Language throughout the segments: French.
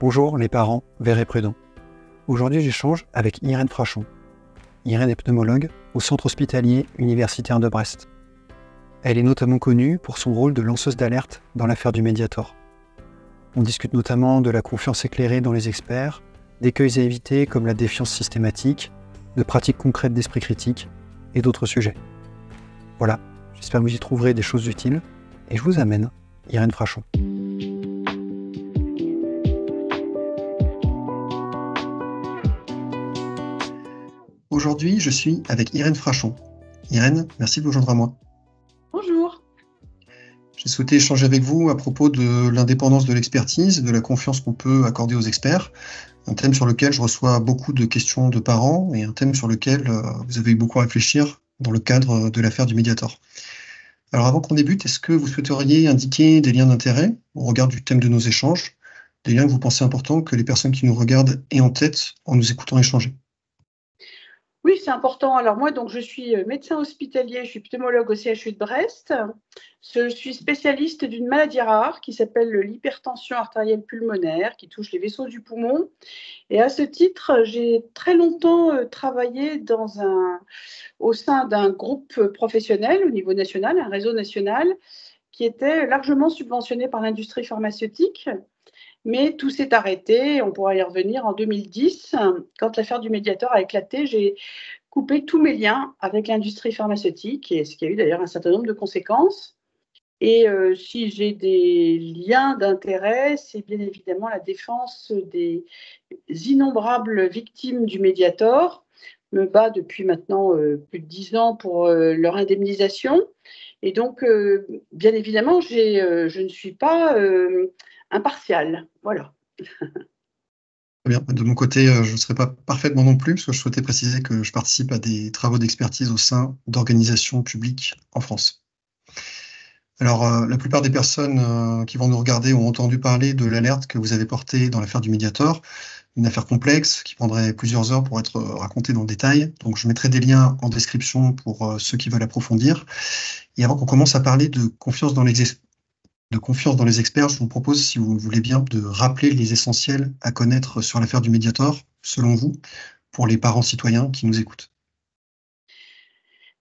Bonjour les parents, verts et prudents. Aujourd'hui j'échange avec Irène Frachon. Irène est pneumologue au centre hospitalier universitaire de Brest. Elle est notamment connue pour son rôle de lanceuse d'alerte dans l'affaire du Mediator. On discute notamment de la confiance éclairée dans les experts, d'écueils à éviter comme la défiance systématique, de pratiques concrètes d'esprit critique et d'autres sujets. Voilà, j'espère que vous y trouverez des choses utiles et je vous amène Irène Frachon. Aujourd'hui, je suis avec Irène Frachon. Irène, merci de vous joindre à moi. Bonjour. J'ai souhaité échanger avec vous à propos de l'indépendance de l'expertise, de la confiance qu'on peut accorder aux experts, un thème sur lequel je reçois beaucoup de questions de parents et un thème sur lequel vous avez eu beaucoup à réfléchir dans le cadre de l'affaire du Mediator. Alors avant qu'on débute, est-ce que vous souhaiteriez indiquer des liens d'intérêt au regard du thème de nos échanges, des liens que vous pensez importants que les personnes qui nous regardent aient en tête en nous écoutant échanger ? Oui, c'est important. Alors moi, donc, je suis médecin hospitalier, je suis pneumologue au CHU de Brest. Je suis spécialiste d'une maladie rare qui s'appelle l'hypertension artérielle pulmonaire, qui touche les vaisseaux du poumon. Et à ce titre, j'ai très longtemps travaillé au sein d'un groupe professionnel au niveau national, un réseau national, qui était largement subventionné par l'industrie pharmaceutique. Mais tout s'est arrêté, on pourra y revenir en 2010. Quand l'affaire du Mediator a éclaté, j'ai coupé tous mes liens avec l'industrie pharmaceutique, et ce qui a eu d'ailleurs un certain nombre de conséquences. Et si j'ai des liens d'intérêt, c'est bien évidemment la défense des innombrables victimes du Mediator. Je me bats depuis maintenant plus de 10 ans pour leur indemnisation. Et donc, bien évidemment, je ne suis pas impartiale. Voilà. Très bien. De mon côté, je ne serai pas parfaitement non plus, parce que je souhaitais préciser que je participe à des travaux d'expertise au sein d'organisations publiques en France. Alors, la plupart des personnes qui vont nous regarder ont entendu parler de l'alerte que vous avez portée dans l'affaire du Mediator, une affaire complexe qui prendrait plusieurs heures pour être racontée dans le détail. Donc, je mettrai des liens en description pour ceux qui veulent approfondir. Et avant qu'on commence à parler de confiance dans les experts, je vous propose, si vous voulez bien, de rappeler les essentiels à connaître sur l'affaire du Mediator, selon vous, pour les parents citoyens qui nous écoutent.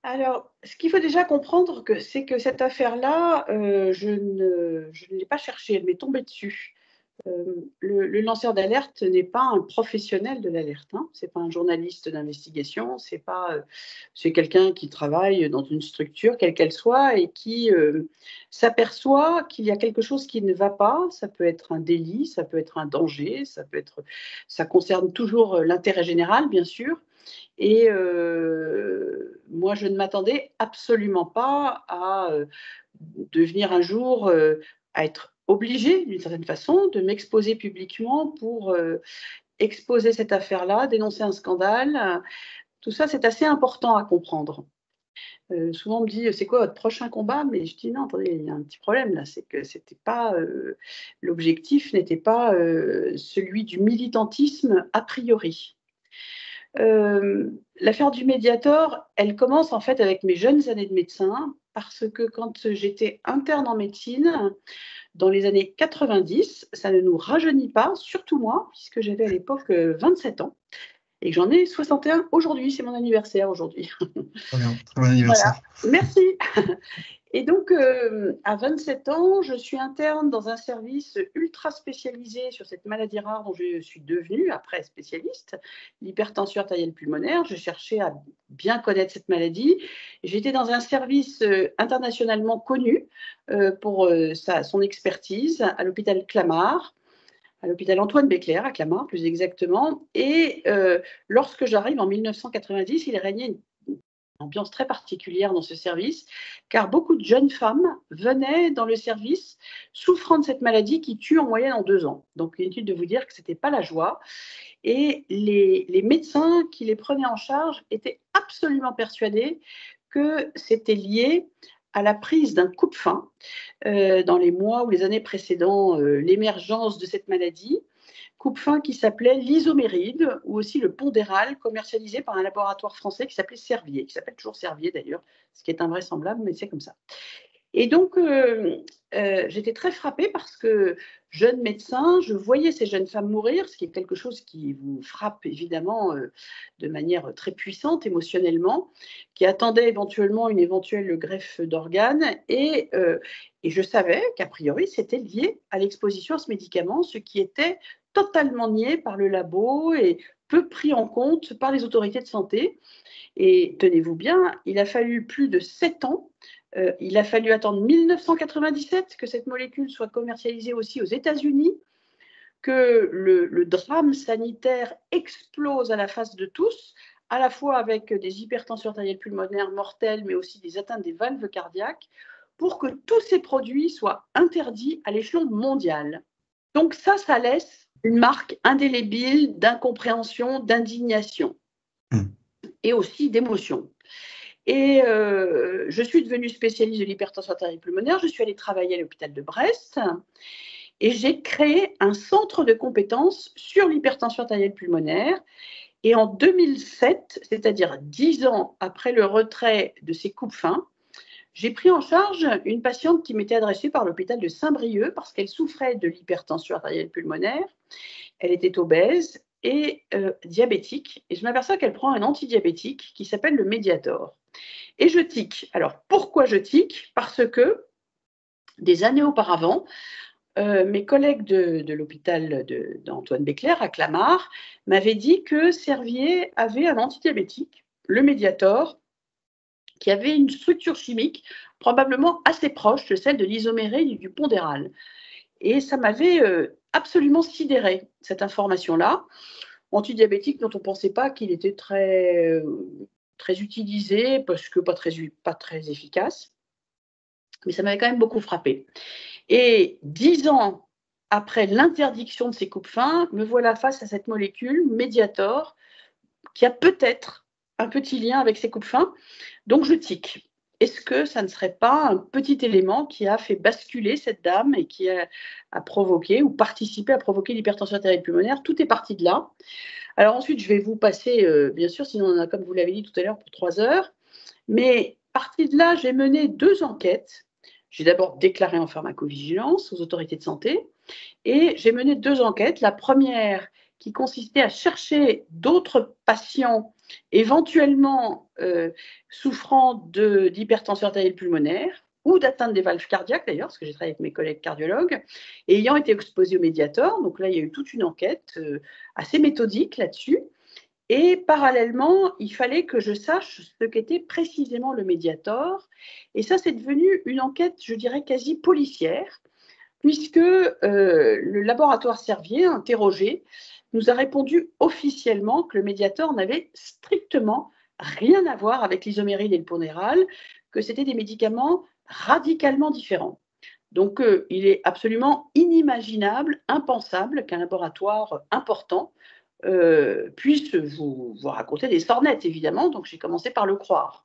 Alors, ce qu'il faut déjà comprendre, c'est que cette affaire-là, je ne l'ai pas cherchée, elle m'est tombée dessus. Le lanceur d'alerte n'est pas un professionnel de l'alerte, hein. C'est pas un journaliste d'investigation, c'est quelqu'un qui travaille dans une structure, quelle qu'elle soit, et qui s'aperçoit qu'il y a quelque chose qui ne va pas. Ça peut être un délit, ça peut être un danger, ça concerne toujours l'intérêt général, bien sûr. Et moi, je ne m'attendais absolument pas à devenir un jour, à être obligée, d'une certaine façon, de m'exposer publiquement pour exposer cette affaire-là, dénoncer un scandale. Tout ça, c'est assez important à comprendre. Souvent, on me dit: «C'est quoi votre prochain combat?» Mais je dis: «Non, attendez, il y a un petit problème là, c'est que c'était pas, l'objectif n'était pas, celui du militantisme a priori». L'affaire du Mediator, elle commence en fait avec mes jeunes années de médecin, parce que quand j'étais interne en médecine, dans les années 90, ça ne nous rajeunit pas, surtout moi, puisque j'avais à l'époque 27 ans et que j'en ai 61 aujourd'hui, c'est mon anniversaire aujourd'hui. Très bien, très bon Voilà, anniversaire. merci. Et donc, à 27 ans, je suis interne dans un service ultra spécialisé sur cette maladie rare dont je suis devenue après spécialiste, l'hypertension artérielle pulmonaire. Je cherchais à bien connaître cette maladie. J'étais dans un service internationalement connu pour son expertise à l'hôpital Clamart, à l'hôpital Antoine Bécler à Clamart plus exactement. Et lorsque j'arrive en 1990, il régnait une ambiance très particulière dans ce service, car beaucoup de jeunes femmes venaient dans le service souffrant de cette maladie qui tue en moyenne en 2 ans. Donc, inutile de vous dire que ce n'était pas la joie. Et les médecins qui les prenaient en charge étaient absolument persuadés que c'était lié à la prise d'un coupe-faim dans les mois ou les années précédant l'émergence de cette maladie. Coupe-faim qui s'appelait l'isoméride ou aussi le pondéral, commercialisé par un laboratoire français qui s'appelait Servier, qui s'appelle toujours Servier d'ailleurs, ce qui est invraisemblable, mais c'est comme ça. Et donc, j'étais très frappée parce que jeune médecin, je voyais ces jeunes femmes mourir, ce qui est quelque chose qui vous frappe évidemment de manière très puissante émotionnellement, qui attendaient éventuellement une éventuelle greffe d'organes. Et je savais qu'a priori, c'était lié à l'exposition à ce médicament, ce qui était totalement nié par le labo et peu pris en compte par les autorités de santé. Et tenez-vous bien, il a fallu plus de 7 ans. Il a fallu attendre 1997 que cette molécule soit commercialisée aussi aux États-Unis, que le drame sanitaire explose à la face de tous, à la fois avec des hypertensions artérielles pulmonaires mortelles, mais aussi des atteintes des valves cardiaques, pour que tous ces produits soient interdits à l'échelon mondial. Donc ça laisse une marque indélébile d'incompréhension, d'indignation et aussi d'émotion. Et je suis devenue spécialiste de l'hypertension artérielle pulmonaire. Je suis allée travailler à l'hôpital de Brest et j'ai créé un centre de compétences sur l'hypertension artérielle pulmonaire. Et en 2007, c'est-à-dire 10 ans après le retrait de ces coupes-fins, j'ai pris en charge une patiente qui m'était adressée par l'hôpital de Saint-Brieuc parce qu'elle souffrait de l'hypertension artérielle pulmonaire. Elle était obèse et diabétique. Et je m'aperçois qu'elle prend un antidiabétique qui s'appelle le Mediator. Et je tique. Alors, pourquoi je tique? Parce que des années auparavant, mes collègues de l'hôpital d'Antoine Béclair à Clamart m'avaient dit que Servier avait un antidiabétique, le Mediator, qui avait une structure chimique probablement assez proche de celle de l'isoméride et du pondéral. Et ça m'avait absolument sidéré, cette information-là. Antidiabétique dont on ne pensait pas qu'il était très utilisé, parce que pas très efficace. Mais ça m'avait quand même beaucoup frappé. Et 10 ans après l'interdiction de ces coupes-fins, me voilà face à cette molécule, Mediator, qui a peut-être un petit lien avec ces coupes-fins. Donc je tique. Est-ce que ça ne serait pas un petit élément qui a fait basculer cette dame et qui a provoqué ou participé à provoquer l'hypertension artérielle pulmonaire? Tout est parti de là. Alors ensuite, je vais vous passer, bien sûr, sinon on en a, comme vous l'avez dit tout à l'heure, pour 3 heures. Mais parti de là, j'ai mené 2 enquêtes. J'ai d'abord déclaré en pharmacovigilance aux autorités de santé et j'ai mené 2 enquêtes. La première qui consistait à chercher d'autres patients éventuellement souffrant d'hypertension artérielle pulmonaire ou d'atteinte des valves cardiaques d'ailleurs, parce que j'ai travaillé avec mes collègues cardiologues, et ayant été exposés au Mediator. Donc là, il y a eu toute une enquête assez méthodique là-dessus. Et parallèlement, il fallait que je sache ce qu'était précisément le Mediator. Et ça, c'est devenu une enquête, je dirais, quasi policière, puisque le laboratoire Servier, interrogé, nous a répondu officiellement que le Mediator n'avait strictement rien à voir avec l'isoméride et le pondéral, que c'était des médicaments radicalement différents. Donc, il est absolument inimaginable, impensable qu'un laboratoire important puisse vous raconter des sornettes, évidemment. Donc, j'ai commencé par le croire.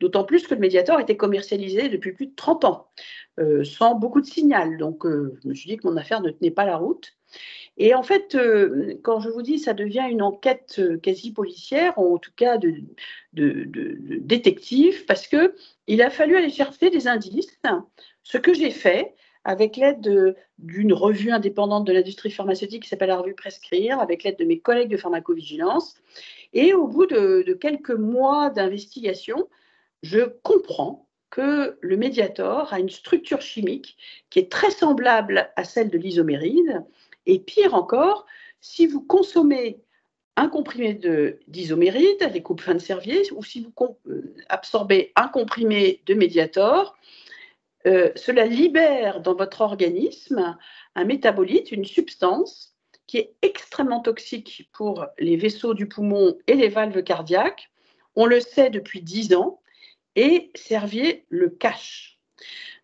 D'autant plus que le Mediator était commercialisé depuis plus de 30 ans, sans beaucoup de signal. Donc, je me suis dit que mon affaire ne tenait pas la route. Et en fait, quand je vous dis ça devient une enquête quasi policière, ou en tout cas de détective, parce qu'il a fallu aller chercher des indices, ce que j'ai fait avec l'aide d'une revue indépendante de l'industrie pharmaceutique qui s'appelle la revue Prescrire, avec l'aide de mes collègues de pharmacovigilance. Et au bout de quelques mois d'investigation, je comprends que le Mediator a une structure chimique qui est très semblable à celle de l'isoméride. Et pire encore, si vous consommez un comprimé d'isoméride, les coupes fins de Servier, ou si vous absorbez un comprimé de Mediator, cela libère dans votre organisme un métabolite, une substance qui est extrêmement toxique pour les vaisseaux du poumon et les valves cardiaques. On le sait depuis 10 ans et Servier le cache.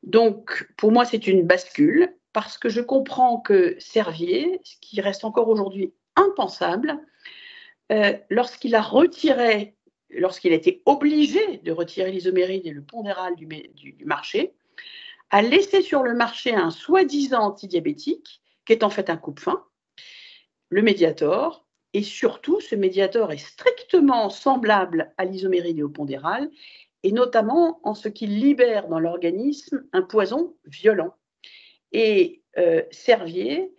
Donc, pour moi, c'est une bascule parce que je comprends que Servier, ce qui reste encore aujourd'hui impensable, lorsqu'il a été obligé de retirer l'isoméride et le pondéral du marché, a laissé sur le marché un soi-disant antidiabétique, qui est en fait un coupe-fin, le Mediator, et surtout, ce Mediator est strictement semblable à l'isoméride et au pondéral, et notamment en ce qu'il libère dans l'organisme un poison violent. Et Servier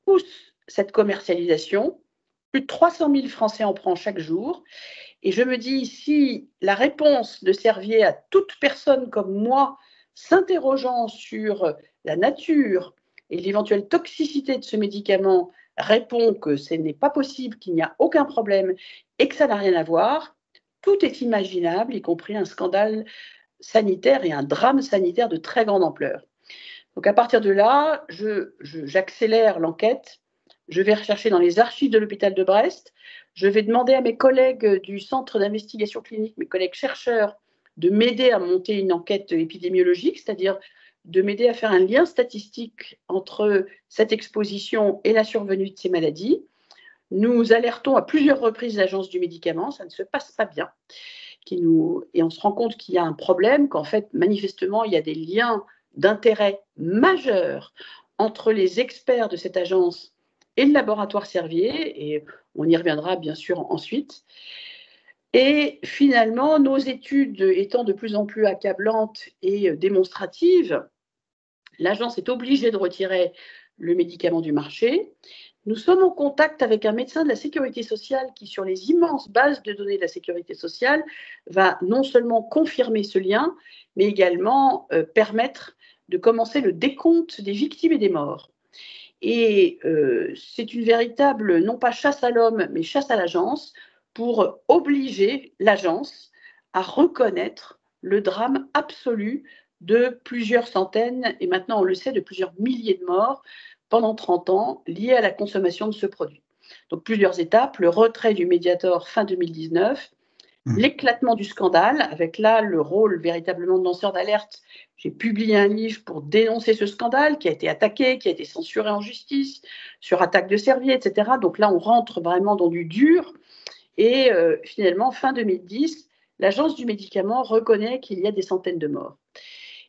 pousse cette commercialisation. Plus de 300 000 Français en prennent chaque jour. Et je me dis, si la réponse de Servier à toute personne comme moi s'interrogeant sur la nature et l'éventuelle toxicité de ce médicament répond que ce n'est pas possible, qu'il n'y a aucun problème et que ça n'a rien à voir, tout est imaginable, y compris un scandale sanitaire et un drame sanitaire de très grande ampleur. Donc à partir de là, j'accélère l'enquête, je vais rechercher dans les archives de l'hôpital de Brest, je vais demander à mes collègues du centre d'investigation clinique, mes collègues chercheurs, de m'aider à monter une enquête épidémiologique, c'est-à-dire de m'aider à faire un lien statistique entre cette exposition et la survenue de ces maladies. Nous alertons à plusieurs reprises l'Agence du médicament, ça ne se passe pas bien. Et on se rend compte qu'il y a un problème, qu'en fait, manifestement, il y a des liens d'intérêt majeurs entre les experts de cette agence et le laboratoire Servier, et on y reviendra bien sûr ensuite. Et finalement, nos études étant de plus en plus accablantes et démonstratives, l'agence est obligée de retirer le médicament du marché. Nous sommes en contact avec un médecin de la sécurité sociale qui, sur les immenses bases de données de la sécurité sociale, va non seulement confirmer ce lien, mais également permettre de commencer le décompte des victimes et des morts. Et c'est une véritable, non pas chasse à l'homme, mais chasse à l'agence, pour obliger l'agence à reconnaître le drame absolu de plusieurs centaines, et maintenant on le sait, de plusieurs milliers de morts pendant 30 ans liés à la consommation de ce produit. Donc plusieurs étapes, le retrait du Mediator fin 2019, l'éclatement du scandale, avec là le rôle véritablement de lanceur d'alerte. J'ai publié un livre pour dénoncer ce scandale qui a été attaqué, qui a été censuré en justice, sur attaque de Servier, etc. Donc là, on rentre vraiment dans du dur. Et finalement, fin 2010, l'Agence du médicament reconnaît qu'il y a des centaines de morts.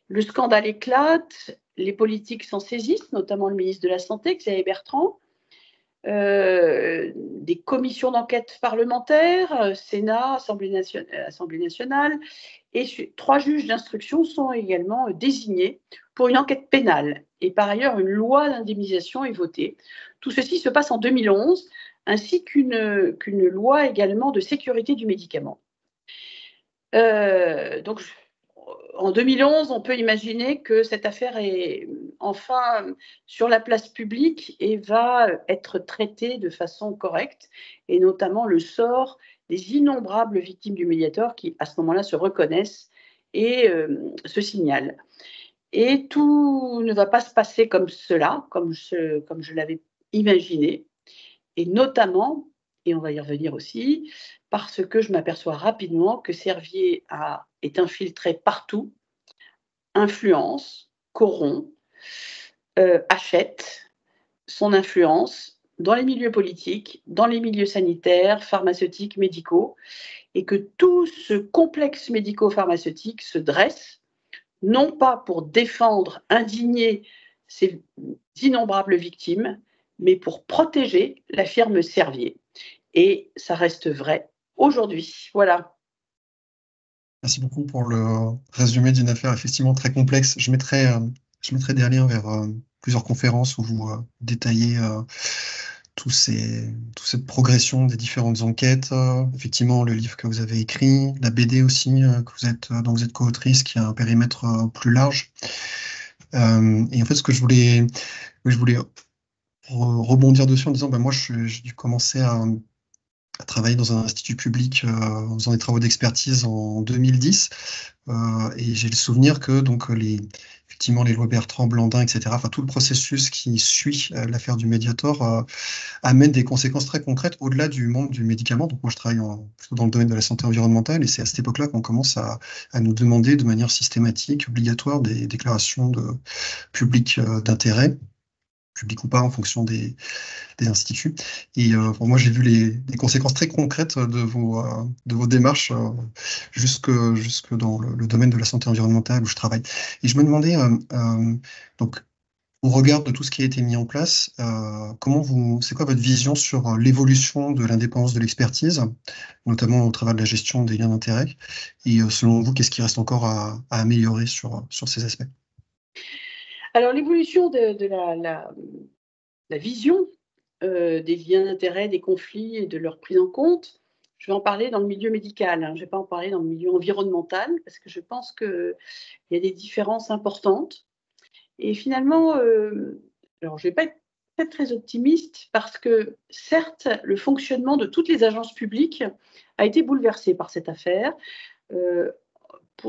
Le scandale éclate, les politiques s'en saisissent, notamment le ministre de la Santé, Xavier Bertrand, des commissions d'enquête parlementaires, Sénat, Assemblée nationale, et 3 juges d'instruction sont également désignés pour une enquête pénale. Et par ailleurs, une loi d'indemnisation est votée. Tout ceci se passe en 2011, ainsi qu'une loi également de sécurité du médicament. Donc, en 2011, on peut imaginer que cette affaire est enfin sur la place publique et va être traitée de façon correcte, et notamment le sort des innombrables victimes du Mediator qui, à ce moment-là, se reconnaissent et se signalent. Et tout ne va pas se passer comme cela, comme je l'avais imaginé, et notamment, et on va y revenir aussi, parce que je m'aperçois rapidement que Servier est infiltré partout, influence, corrompt, achète son influence dans les milieux politiques, dans les milieux sanitaires, pharmaceutiques, médicaux, et que tout ce complexe médico-pharmaceutique se dresse, non pas pour défendre, indigner ces innombrables victimes, mais pour protéger la firme Servier. Et ça reste vrai aujourd'hui. Voilà. Merci beaucoup pour le résumé d'une affaire effectivement très complexe. Je mettrai des liens vers plusieurs conférences où vous détaillez toute cette progression des différentes enquêtes. Effectivement, le livre que vous avez écrit, la BD aussi dont vous êtes co-autrice, qui a un périmètre plus large. Et en fait, ce que je voulais rebondir dessus en disant, moi, j'ai dû commencer à travailler dans un institut public en faisant des travaux d'expertise en 2010. Et j'ai le souvenir que effectivement les lois Bertrand, Blandin, etc., enfin tout le processus qui suit l'affaire du Mediator amène des conséquences très concrètes au-delà du monde du médicament. Donc moi je travaille plutôt dans le domaine de la santé environnementale, et c'est à cette époque-là qu'on commence à nous demander de manière systématique, obligatoire, des déclarations publiques d'intérêt, public ou pas, en fonction des instituts. Et pour moi, j'ai vu les conséquences très concrètes de vos démarches jusque dans le domaine de la santé environnementale où je travaille. Et je me demandais, donc, au regard de tout ce qui a été mis en place, c'est quoi votre vision sur l'évolution de l'indépendance de l'expertise, notamment au travers de la gestion des liens d'intérêt, et selon vous, qu'est-ce qui reste encore à améliorer sur ces aspects? Alors, l'évolution de la vision des liens d'intérêt, des conflits et de leur prise en compte, je vais en parler dans le milieu médical, hein. Je ne vais pas en parler dans le milieu environnemental, parce que je pense qu'il y a des différences importantes. Et finalement, alors je ne vais pas être très optimiste, parce que certes, le fonctionnement de toutes les agences publiques a été bouleversé par cette affaire.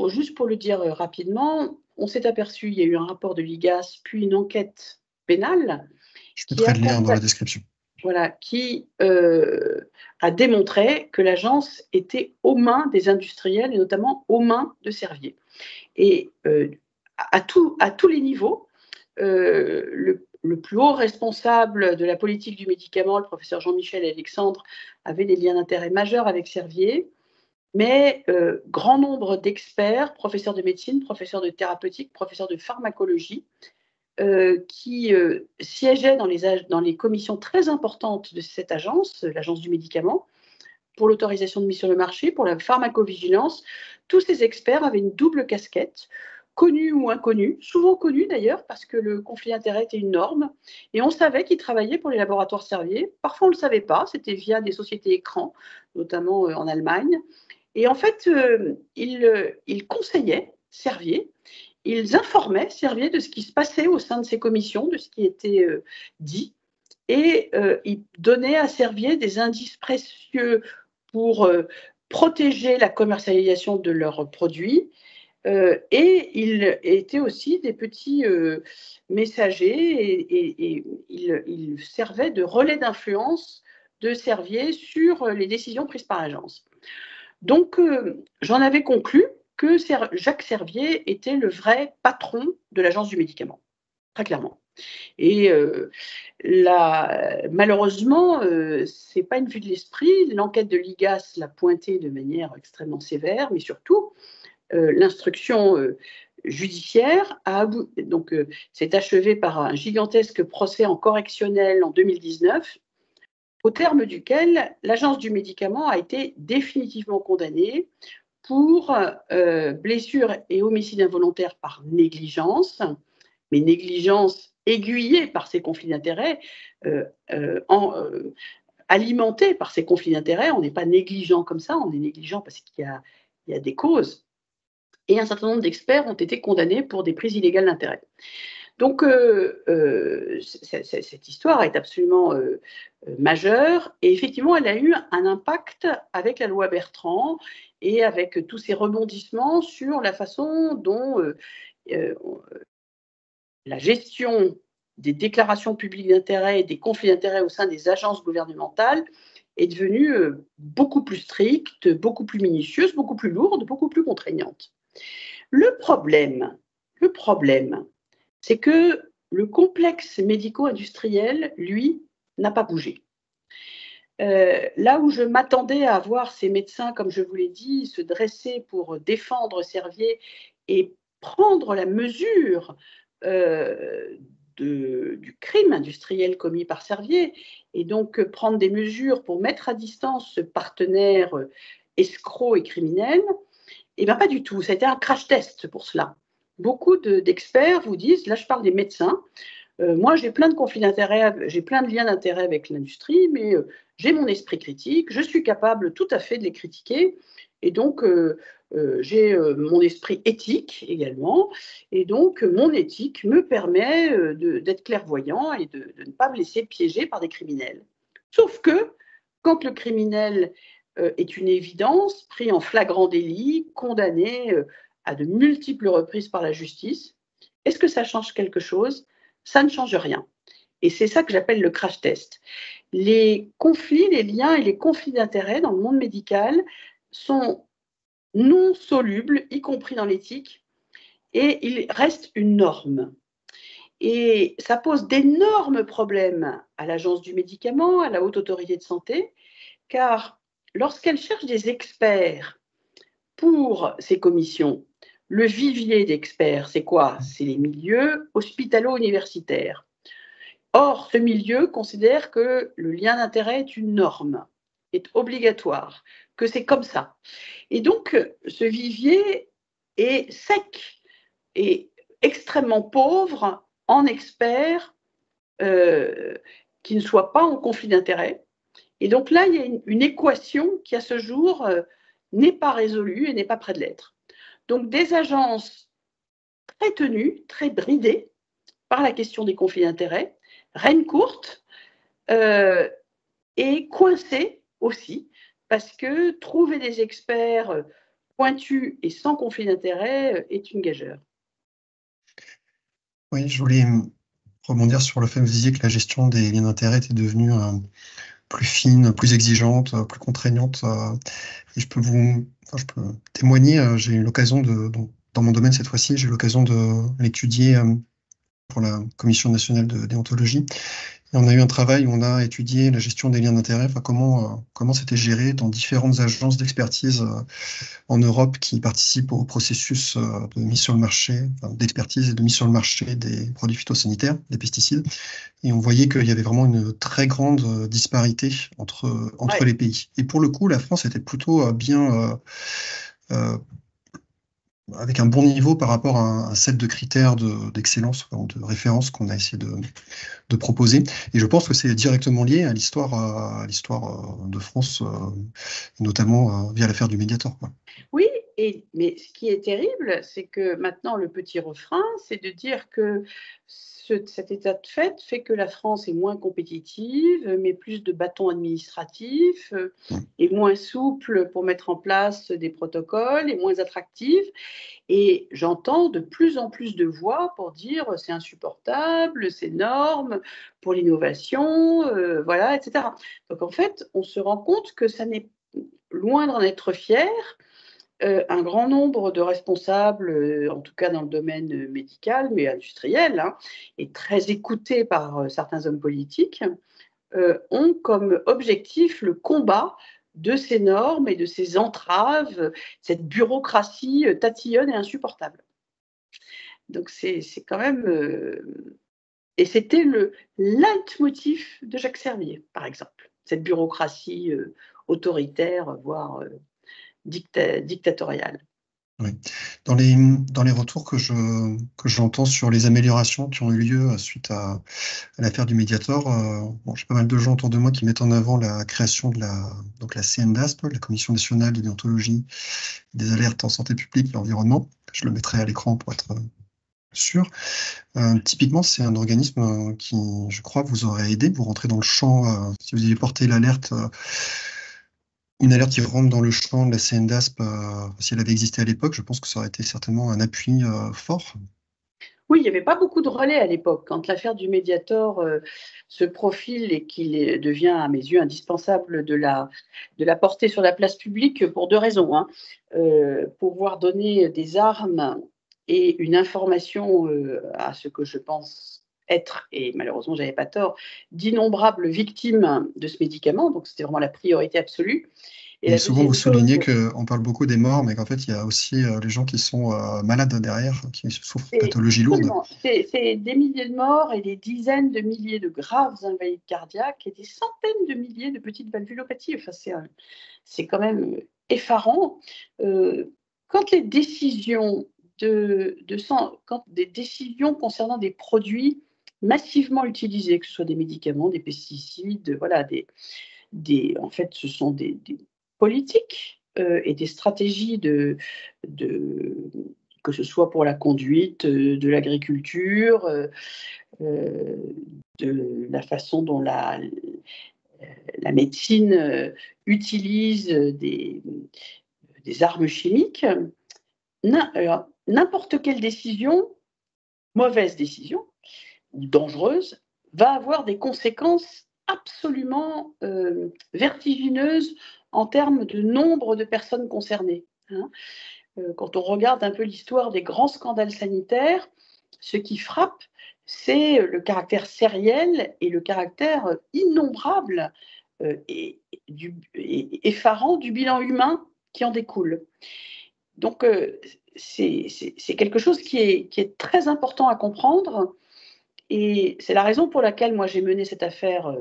Juste pour le dire rapidement, on s'est aperçu, il y a eu un rapport de l'IGAS, puis une enquête pénale Je qui mettrai a, le lien dans la description. voilà, qui a démontré que l'agence était aux mains des industriels et notamment aux mains de Servier. Et à tous les niveaux, le plus haut responsable de la politique du médicament, le professeur Jean-Michel Alexandre, avait des liens d'intérêt majeurs avec Servier. Mais grand nombre d'experts, professeurs de médecine, professeurs de thérapeutique, professeurs de pharmacologie, qui siégeaient dans les commissions très importantes de cette agence, l'agence du médicament, pour l'autorisation de mise sur le marché, pour la pharmacovigilance. Tous ces experts avaient une double casquette, connus ou inconnus, souvent connus d'ailleurs, parce que le conflit d'intérêts était une norme, et on savait qu'ils travaillaient pour les laboratoires Servier. Parfois on ne le savait pas, c'était via des sociétés écrans, notamment en Allemagne. Et en fait, ils conseillaient Servier, ils informaient Servier de ce qui se passait au sein de ces commissions, de ce qui était dit, et ils donnaient à Servier des indices précieux pour protéger la commercialisation de leurs produits. Et ils étaient aussi des petits messagers, et ils servaient de relais d'influence de Servier sur les décisions prises par l'agence. Donc, j'en avais conclu que Jacques Servier était le vrai patron de l'agence du médicament, très clairement. Et malheureusement, ce n'est pas une vue de l'esprit. L'enquête de l'IGAS l'a pointé de manière extrêmement sévère, mais surtout, l'instruction judiciaire s'est achevée par un gigantesque procès en correctionnel en 2019, au terme duquel l'agence du médicament a été définitivement condamnée pour blessure et homicide involontaire par négligence, mais négligence aiguillée par ces conflits d'intérêts, alimentée par ces conflits d'intérêts. On n'est pas négligent comme ça, on est négligent parce qu'il y a des causes. Et un certain nombre d'experts ont été condamnés pour des prises illégales d'intérêt. Donc, cette histoire est absolument majeure, et effectivement, elle a eu un impact avec la loi Bertrand et avec tous ces rebondissements sur la façon dont la gestion des déclarations publiques d'intérêt et des conflits d'intérêts au sein des agences gouvernementales est devenue beaucoup plus stricte, beaucoup plus minutieuse, beaucoup plus lourde, beaucoup plus contraignante. Le problème, c'est que le complexe médico-industriel, lui, n'a pas bougé. Là où je m'attendais à voir ces médecins, comme je vous l'ai dit, se dresser pour défendre Servier et prendre la mesure du crime industriel commis par Servier, et donc prendre des mesures pour mettre à distance ce partenaire escroc et criminel, eh bien pas du tout. Ça a été un crash test pour cela. Beaucoup d'experts vous disent, là je parle des médecins, moi j'ai plein de conflits d'intérêts, j'ai plein de liens d'intérêt avec l'industrie, mais j'ai mon esprit critique, je suis capable tout à fait de les critiquer, et donc j'ai mon esprit éthique également, et donc mon éthique me permet d'être clairvoyant et de ne pas me laisser piéger par des criminels. Sauf que quand le criminel est une évidence, pris en flagrant délit, condamné à de multiples reprises par la justice, est-ce que ça change quelque chose? Ça ne change rien. Et c'est ça que j'appelle le crash test. Les conflits, les liens et les conflits d'intérêts dans le monde médical sont non solubles, y compris dans l'éthique, et ils restent une norme. Et ça pose d'énormes problèmes à l'Agence du médicament, à la Haute Autorité de Santé, car lorsqu'elle cherche des experts pour ces commissions, le vivier d'experts, c'est quoi? C'est les milieux hospitalo-universitaires. Or, ce milieu considère que le lien d'intérêt est une norme, est obligatoire, que c'est comme ça. Et donc, ce vivier est sec et extrêmement pauvre en expert qui ne soit pas en conflit d'intérêts. Et donc là, il y a une équation qui, à ce jour, n'est pas résolue et n'est pas près de l'être. Donc des agences très tenues, très bridées par la question des conflits d'intérêts, reine courte et coincées aussi, parce que trouver des experts pointus et sans conflit d'intérêts est une gageure. Oui, je voulais rebondir sur le fait que vous disiez que la gestion des liens d'intérêt était devenue plus fine, plus exigeante, plus contraignante. Et je peux témoigner, j'ai eu l'occasion dans mon domaine cette fois-ci, j'ai eu l'occasion de l'étudier pour la Commission nationale de déontologie. Et on a eu un travail où on a étudié la gestion des liens d'intérêt, enfin comment c'était géré dans différentes agences d'expertise en Europe qui participent au processus de mise sur le marché, d'expertise et de mise sur le marché des produits phytosanitaires, des pesticides. Et on voyait qu'il y avait vraiment une très grande disparité entre les pays. Et pour le coup, la France était plutôt bien avec un bon niveau par rapport à un set de critères d'excellence, de référence qu'on a essayé de proposer. Et je pense que c'est directement lié à l'histoire de France, notamment via l'affaire du Mediator, quoi. Oui, mais ce qui est terrible, c'est que maintenant, le petit refrain, c'est de dire que cet état de fait que la France est moins compétitive, met plus de bâtons administratifs, est moins souple pour mettre en place des protocoles, est moins attractive. Et j'entends de plus en plus de voix pour dire c'est insupportable, c'est énorme pour l'innovation, voilà, etc. Donc en fait, on se rend compte que ça n'est loin d'en être fier. Un grand nombre de responsables, en tout cas dans le domaine médical, mais industriel, hein, et très écoutés par certains hommes politiques, ont comme objectif le combat de ces normes et de ces entraves, cette bureaucratie tatillonne et insupportable. Donc c'est quand même... et c'était le leitmotiv de Jacques Servier, par exemple, cette bureaucratie autoritaire, voire dictatoriale. Oui. Dans les retours que j'entends sur les améliorations qui ont eu lieu suite à l'affaire du Mediator, j'ai pas mal de gens autour de moi qui mettent en avant la création de la CNDASP, la Commission nationale de déontologie des alertes en santé publique et environnement. Je le mettrai à l'écran pour être sûr. Typiquement, c'est un organisme qui, je crois, vous aurait aidé. Vous rentrez dans le champ, si vous aviez porté l'alerte, une alerte qui rentre dans le champ de la CNDASP, si elle avait existé à l'époque, je pense que ça aurait été certainement un appui fort. Oui, il n'y avait pas beaucoup de relais à l'époque. Quand l'affaire du Mediator se profile et qu'il devient, à mes yeux, indispensable de la porter sur la place publique pour deux raisons. Hein. Pouvoir donner des armes et une information à ce que je pense être, et malheureusement, je n'avais pas tort, d'innombrables victimes de ce médicament. Donc, c'était vraiment la priorité absolue. Et souvent, vous soulignez qu'on parle beaucoup des morts, mais qu'en fait, il y a aussi les gens qui sont malades derrière, qui souffrent de pathologies lourdes. C'est des milliers de morts et des dizaines de milliers de graves invalides cardiaques et des centaines de milliers de petites valvulopathies. Enfin, c'est quand même effarant. Quand les décisions quand des décisions concernant des produits massivement utilisés, que ce soit des médicaments, des pesticides, voilà, en fait, ce sont des politiques et des stratégies que ce soit pour la conduite de l'agriculture, de la façon dont la médecine utilise des armes chimiques. N'importe quelle décision, mauvaise décision ou dangereuse, va avoir des conséquences absolument vertigineuses en termes de nombre de personnes concernées. Hein. Quand on regarde un peu l'histoire des grands scandales sanitaires, ce qui frappe, c'est le caractère sériel et le caractère innombrable et effarant du bilan humain qui en découle. Donc, c'est quelque chose qui est très important à comprendre Et c'est la raison pour laquelle moi j'ai mené cette affaire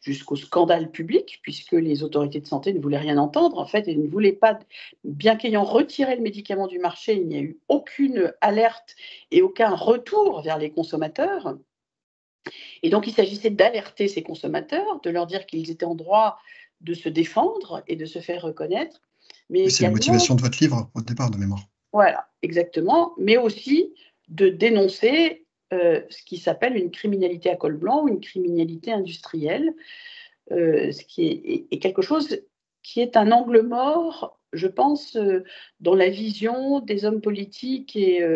jusqu'au scandale public, puisque les autorités de santé ne voulaient rien entendre. En fait, elles ne voulaient pas, bien qu'ayant retiré le médicament du marché, il n'y a eu aucune alerte et aucun retour vers les consommateurs. Et donc, il s'agissait d'alerter ces consommateurs, de leur dire qu'ils étaient en droit de se défendre et de se faire reconnaître, mais Oui, c'est la également, motivation de votre livre au départ, de mémoire. voilà, exactement, mais aussi de dénoncer ce qui s'appelle une criminalité à col blanc ou une criminalité industrielle, ce qui est quelque chose qui est un angle mort, je pense, dans la vision des hommes politiques et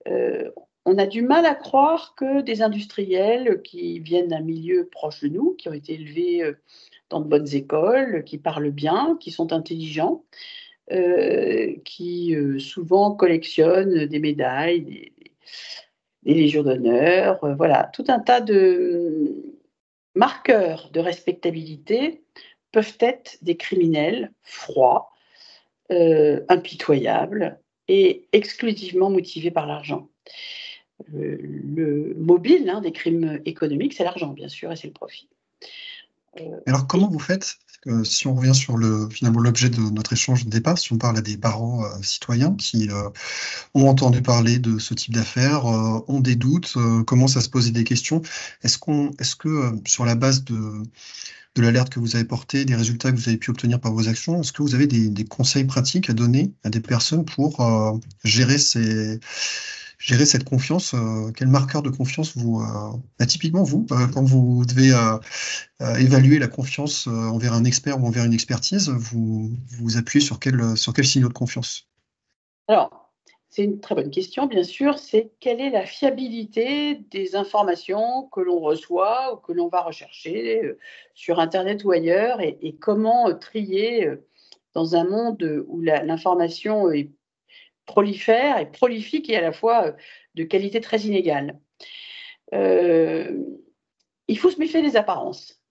on a du mal à croire que des industriels qui viennent d'un milieu proche de nous, qui ont été élevés dans de bonnes écoles, qui parlent bien, qui sont intelligents, qui souvent collectionnent des médailles, des légions d'honneur, voilà, tout un tas de marqueurs de respectabilité peuvent être des criminels froids, impitoyables et exclusivement motivés par l'argent. Le mobile des crimes économiques, c'est l'argent, bien sûr, et c'est le profit. Alors, comment vous faites, si on revient sur finalement l'objet de notre échange de départ, si on parle à des parents citoyens qui ont entendu parler de ce type d'affaires, ont des doutes, commencent à se poser des questions, est-ce que sur la base de l'alerte que vous avez portée, des résultats que vous avez pu obtenir par vos actions, est-ce que vous avez des conseils pratiques à donner à des personnes pour gérer cette confiance? Quel marqueur de confiance typiquement vous, quand vous devez évaluer la confiance envers un expert ou envers une expertise, vous appuyez sur quel signaux de confiance? Alors, c'est une très bonne question, bien sûr. C'est quelle est la fiabilité des informations que l'on reçoit ou que l'on va rechercher sur Internet ou ailleurs et comment trier dans un monde où l'information est prolifère et prolifique et à la fois de qualité très inégale. Il faut se méfier des apparences.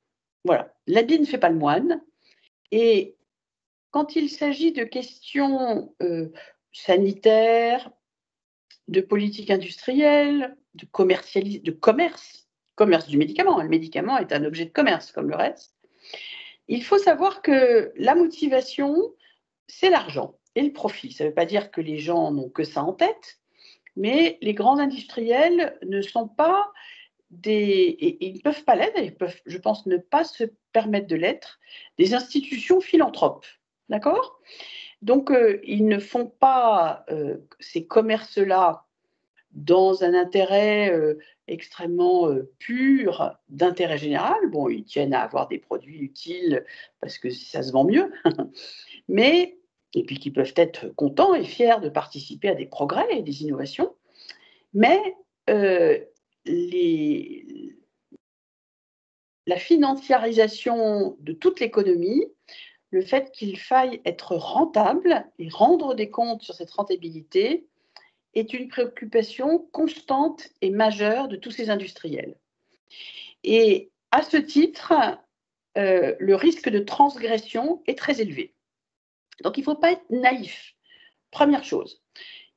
Voilà, l'habit ne fait pas le moine. Et quand il s'agit de questions sanitaires, de politique industrielle, de commerce du médicament. Le médicament est un objet de commerce comme le reste. Il faut savoir que la motivation, c'est l'argent et le profit. Ça ne veut pas dire que les gens n'ont que ça en tête, mais les grands industriels ne sont pas et ils ne peuvent pas l'être, ils peuvent, je pense, ne pas se permettre de l'être, des institutions philanthropes. D'accord? Donc, ils ne font pas ces commerces-là dans un intérêt extrêmement pur d'intérêt général. Bon, ils tiennent à avoir des produits utiles parce que ça se vend mieux, mais, et puis qu'ils peuvent être contents et fiers de participer à des progrès et des innovations, mais euh, la financiarisation de toute l'économie, le fait qu'il faille être rentable et rendre des comptes sur cette rentabilité, est une préoccupation constante et majeure de tous ces industriels. Et à ce titre, le risque de transgression est très élevé. Donc il ne faut pas être naïf. Première chose.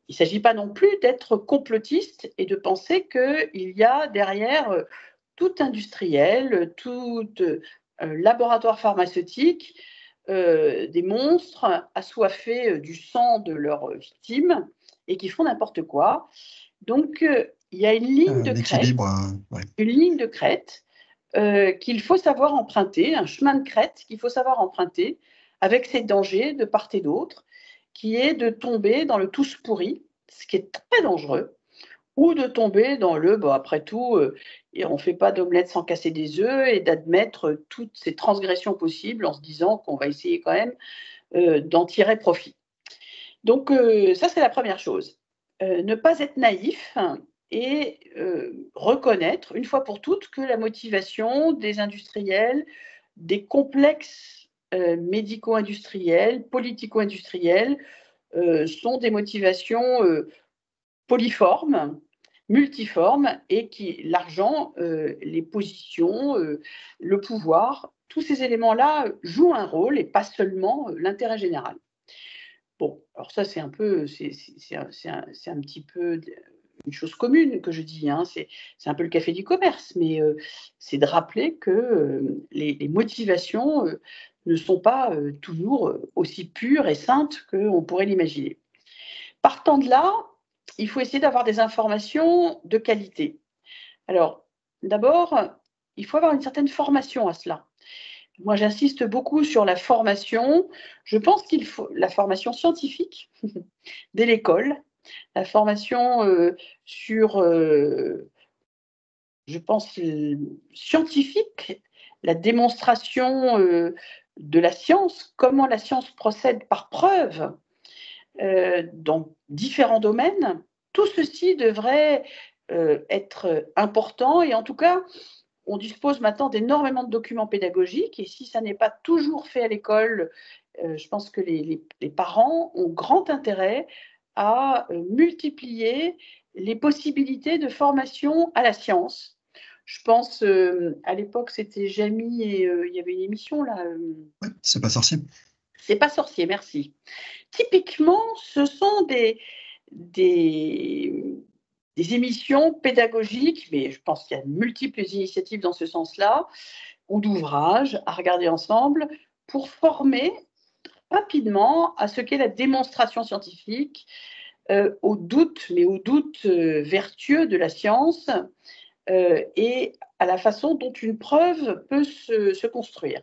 Il ne s'agit pas non plus d'être complotiste et de penser qu'il y a derrière tout industriel, tout laboratoire pharmaceutique, des monstres assoiffés du sang de leurs victimes et qui font n'importe quoi. Donc, il y a L'équilibre, ouais. une ligne de crête qu'il faut savoir emprunter, un chemin de crête qu'il faut savoir emprunter avec ses dangers de part et d'autre, qui est de tomber dans le tous pourri, ce qui est très dangereux, ou de tomber dans après tout, et on ne fait pas d'omelette sans casser des œufs, et d'admettre toutes ces transgressions possibles en se disant qu'on va essayer quand même d'en tirer profit. Donc ça, c'est la première chose. Ne pas être naïf et reconnaître une fois pour toutes que la motivation des industriels, des complexes médico-industriels, politico-industriels, sont des motivations polyformes, multiformes, et qui l'argent, les positions, le pouvoir, tous ces éléments-là jouent un rôle et pas seulement l'intérêt général. Bon, alors ça c'est un peu, c'est un petit peu une chose commune que je dis, hein, c'est un peu le café du commerce, mais c'est de rappeler que les motivations ne sont pas toujours aussi pures et saintes qu'on pourrait l'imaginer. Partant de là, il faut essayer d'avoir des informations de qualité. Alors, d'abord, il faut avoir une certaine formation à cela. Moi, j'insiste beaucoup sur la formation. Je pense qu'il faut la formation scientifique dès l'école, la formation sur, je pense, scientifique, la démonstration de la science, comment la science procède par preuve dans différents domaines. Tout ceci devrait être important et en tout cas, on dispose maintenant d'énormément de documents pédagogiques et si ça n'est pas toujours fait à l'école, je pense que les parents ont grand intérêt à multiplier les possibilités de formation à la science. Je pense, à l'époque, c'était Jamy et il y avait une émission là. Ouais, c'est pas sorcier. C'est pas sorcier, merci. Typiquement, ce sont des émissions pédagogiques, mais je pense qu'il y a multiples initiatives dans ce sens-là, ou d'ouvrages à regarder ensemble pour former rapidement à ce qu'est la démonstration scientifique, au doute, mais au doute vertueux de la science et à la façon dont une preuve peut se construire.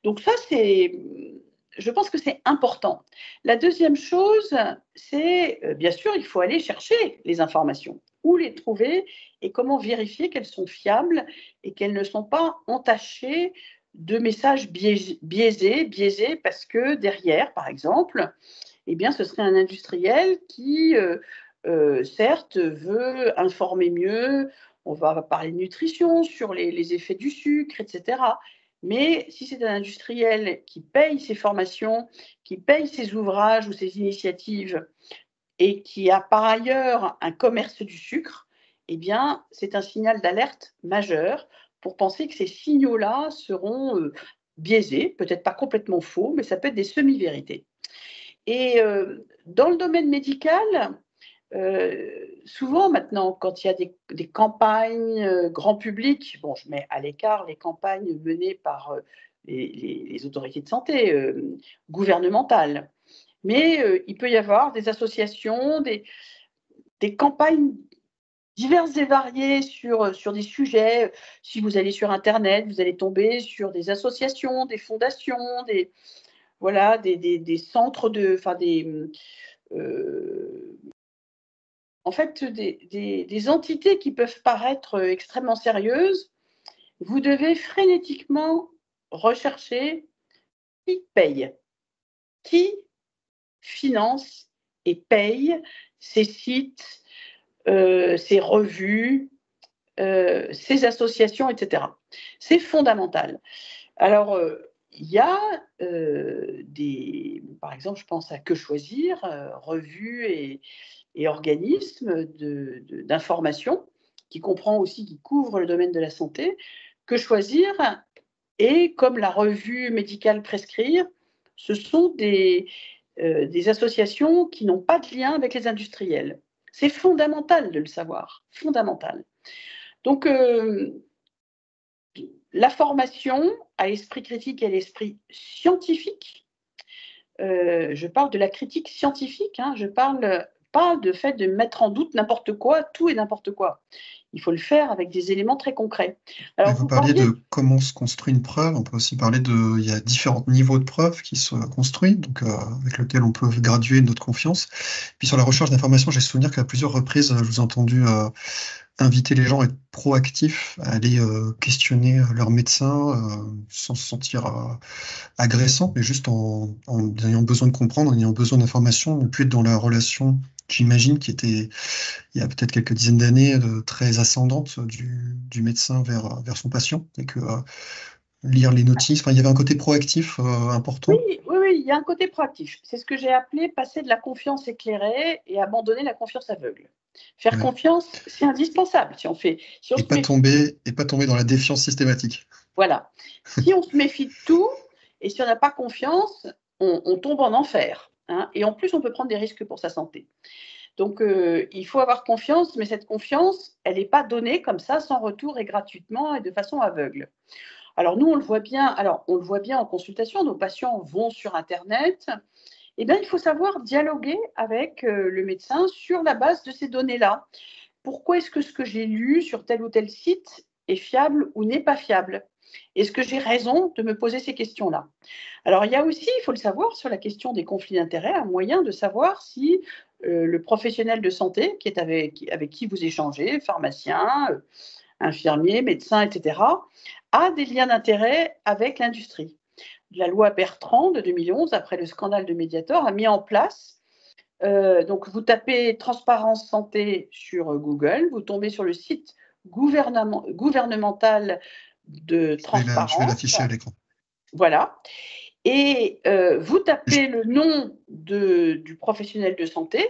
Donc ça, je pense que c'est important. La deuxième chose, c'est, bien sûr, il faut aller chercher les informations. Où les trouver et comment vérifier qu'elles sont fiables et qu'elles ne sont pas entachées de messages biaisés parce que derrière, par exemple, eh bien, ce serait un industriel qui, certes, veut informer mieux, on va parler de nutrition, sur les effets du sucre, etc. Mais si c'est un industriel qui paye ses formations, qui paye ses ouvrages ou ses initiatives et qui a par ailleurs un commerce du sucre, eh bien, c'est un signal d'alerte majeur pour penser que ces signaux-là seront biaisés, peut-être pas complètement faux, mais ça peut être des semi-vérités. Et dans le domaine médical, souvent maintenant, quand il y a des campagnes grand public, bon, je mets à l'écart les campagnes menées par les autorités de santé gouvernementales, mais il peut y avoir des associations, des campagnes diverses et variées sur des sujets. Si vous allez sur Internet, vous allez tomber sur des associations, des fondations, voilà, des centres en fait, des entités qui peuvent paraître extrêmement sérieuses. Vous devez frénétiquement rechercher qui paye, qui finance et paye ces sites, ces revues, ces associations, etc. C'est fondamental. Alors, il y a par exemple, je pense à Que Choisir, revues et organismes d'information qui couvre le domaine de la santé. Que Choisir et comme la revue médicale Prescrire, ce sont des associations qui n'ont pas de lien avec les industriels. C'est fondamental de le savoir, fondamental. Donc, la formation à l'esprit critique et à l'esprit scientifique, je parle de la critique scientifique, hein, je parle pas de fait de mettre en doute n'importe quoi, tout et n'importe quoi. Il faut le faire avec des éléments très concrets. Alors, Vous parliez de comment se construit une preuve, on peut aussi parler il y a différents niveaux de preuves qui se construisent, donc avec lesquels on peut graduer notre confiance. Puis sur la recherche d'informations, j'ai souvenir qu'à plusieurs reprises, je vous ai entendu inviter les gens à être proactifs, à aller questionner leur médecin sans se sentir agressant, mais juste en ayant besoin de comprendre, en ayant besoin d'informations, ne plus être dans la relation, j'imagine, qui était, il y a peut-être quelques dizaines d'années, très ascendante du médecin vers son patient, et que lire les notices, enfin, il y avait un côté proactif important. Oui, il y a un côté proactif. C'est ce que j'ai appelé passer de la confiance éclairée et abandonner la confiance aveugle. Faire confiance, c'est indispensable. Et pas tomber dans la défiance systématique. Voilà. Si on se méfie de tout et si on n'a pas confiance, on tombe en enfer. Hein, et en plus, on peut prendre des risques pour sa santé. Donc, il faut avoir confiance, mais cette confiance, elle n'est pas donnée comme ça, sans retour et gratuitement et de façon aveugle. Alors, nous, on le voit bien en consultation, nos patients vont sur Internet. Eh bien, il faut savoir dialoguer avec le médecin sur la base de ces données-là. Pourquoi est-ce que ce que j'ai lu sur tel ou tel site est fiable ou n'est pas fiable? Est-ce que j'ai raison de me poser ces questions-là? Alors, il y a aussi, il faut le savoir, sur la question des conflits d'intérêts, un moyen de savoir si le professionnel de santé qui est avec qui vous échangez, pharmacien, infirmier, médecin, etc., a des liens d'intérêt avec l'industrie. La loi Bertrand de 2011, après le scandale de Mediator, a mis en place. Donc, vous tapez transparence santé sur Google, vous tombez sur le site gouvernemental de Je vais transparence. l'afficher à l'écran. Voilà. Et vous tapez le nom du professionnel de santé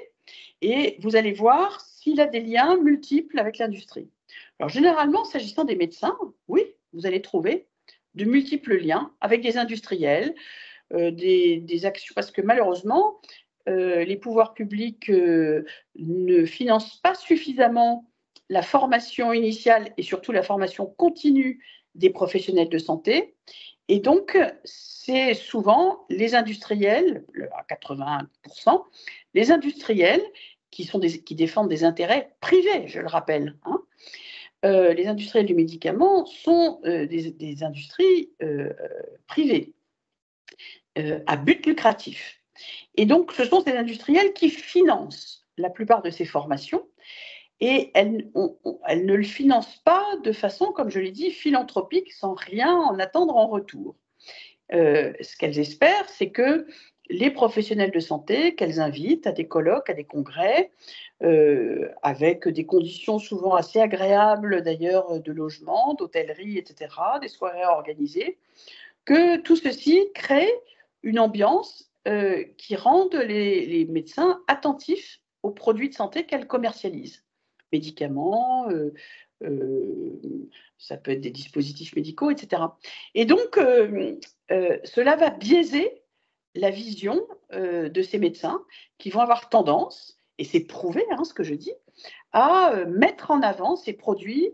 et vous allez voir s'il a des liens multiples avec l'industrie. Alors, généralement, s'agissant des médecins, oui, vous allez trouver de multiples liens avec des industriels, des actions, parce que malheureusement, les pouvoirs publics ne financent pas suffisamment la formation initiale et surtout la formation continue des professionnels de santé. Et donc, c'est souvent les industriels, à 80%, les industriels qui défendent des intérêts privés, je le rappelle. Les industriels du médicament sont des industries privées à but lucratif. Et donc, ce sont ces industriels qui financent la plupart de ces formations et elles ne le financent pas de façon, comme je l'ai dit, philanthropique, sans rien en attendre en retour. Ce qu'elles espèrent, c'est que les professionnels de santé qu'elles invitent à des colloques, à des congrès, avec des conditions souvent assez agréables d'ailleurs de logement, d'hôtellerie, etc., des soirées organisées, que tout ceci crée une ambiance qui rende les médecins attentifs aux produits de santé qu'elles commercialisent. Médicaments, ça peut être des dispositifs médicaux, etc. Et donc, cela va biaiser la vision de ces médecins qui vont avoir tendance, et c'est prouvé ce que je dis, à mettre en avant ces produits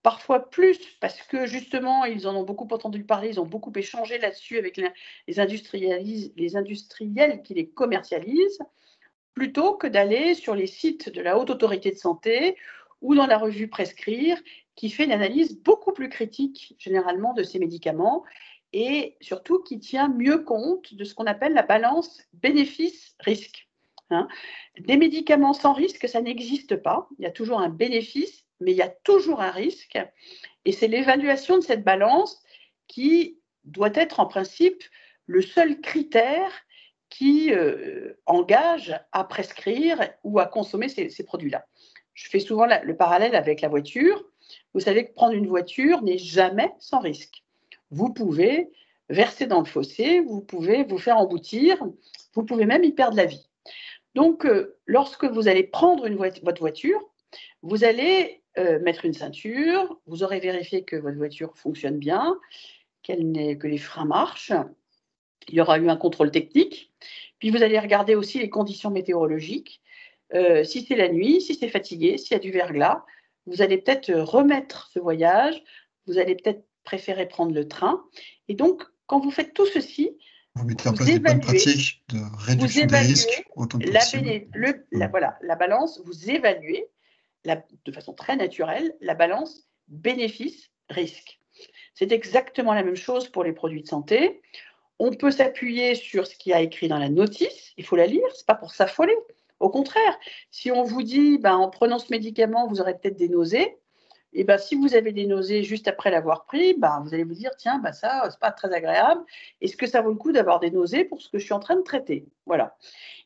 parfois plus parce que justement, ils en ont beaucoup entendu parler, ils ont beaucoup échangé là-dessus avec les industriels qui les commercialisent, plutôt que d'aller sur les sites de la Haute Autorité de Santé ou dans la revue Prescrire, qui fait une analyse beaucoup plus critique généralement de ces médicaments et surtout qui tient mieux compte de ce qu'on appelle la balance bénéfice-risque. Des médicaments sans risque, ça n'existe pas. Il y a toujours un bénéfice, mais il y a toujours un risque. Et c'est l'évaluation de cette balance qui doit être en principe le seul critère qui engage à prescrire ou à consommer ces produits-là. Je fais souvent le parallèle avec la voiture. Vous savez que prendre une voiture n'est jamais sans risque. Vous pouvez verser dans le fossé, vous pouvez vous faire emboutir, vous pouvez même y perdre la vie. Donc, lorsque vous allez prendre votre voiture, vous allez mettre une ceinture, vous aurez vérifié que votre voiture fonctionne bien, que les freins marchent, il y aura eu un contrôle technique, puis vous allez regarder aussi les conditions météorologiques, si c'est la nuit, si c'est fatigué, s'il y a du verglas, vous allez peut-être remettre ce voyage, vous allez peut-être préférer prendre le train. Et donc, quand vous faites tout ceci, vous mettez en place des bonnes pratiques de réduction des risques autant que possible. La balance, vous évaluez de façon très naturelle la balance bénéfice-risque. C'est exactement la même chose pour les produits de santé. On peut s'appuyer sur ce qu'il y a écrit dans la notice, il faut la lire, ce n'est pas pour s'affoler. Au contraire, si on vous dit en prenant ce médicament, vous aurez peut-être des nausées, et si vous avez des nausées juste après l'avoir pris, vous allez vous dire tiens, ça, c'est pas très agréable. Est-ce que ça vaut le coup d'avoir des nausées pour ce que je suis en train de traiter? Voilà.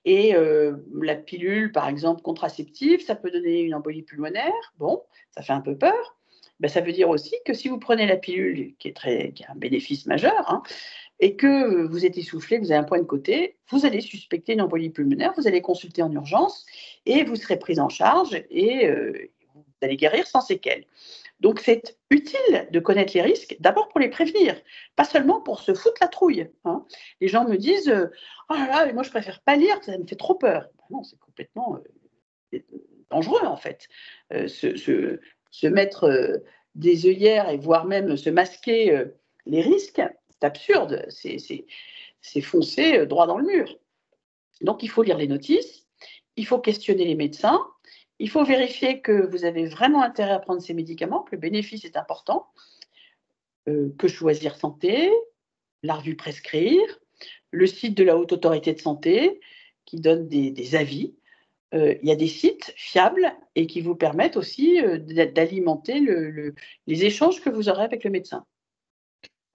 Et la pilule, par exemple, contraceptive, ça peut donner une embolie pulmonaire. Bon, ça fait un peu peur. Ça veut dire aussi que si vous prenez la pilule, qui a un bénéfice majeur, et que vous êtes essoufflé, vous avez un point de côté, vous allez suspecter une embolie pulmonaire, vous allez consulter en urgence et vous serez prise en charge et vous allez guérir sans séquelles. Donc, c'est utile de connaître les risques, d'abord pour les prévenir, pas seulement pour se foutre la trouille. Les gens me disent « Oh là là, mais moi je préfère pas lire, ça me fait trop peur ». vraiment, c'est complètement dangereux, en fait. Se mettre des œillères et voire même se masquer les risques, c'est absurde, c'est foncer droit dans le mur. Donc, il faut lire les notices, il faut questionner les médecins, il faut vérifier que vous avez vraiment intérêt à prendre ces médicaments, que le bénéfice est important, que Choisir Santé, la revue Prescrire, le site de la Haute Autorité de Santé qui donne des avis. Il y a des sites fiables et qui vous permettent aussi d'alimenter les échanges que vous aurez avec le médecin.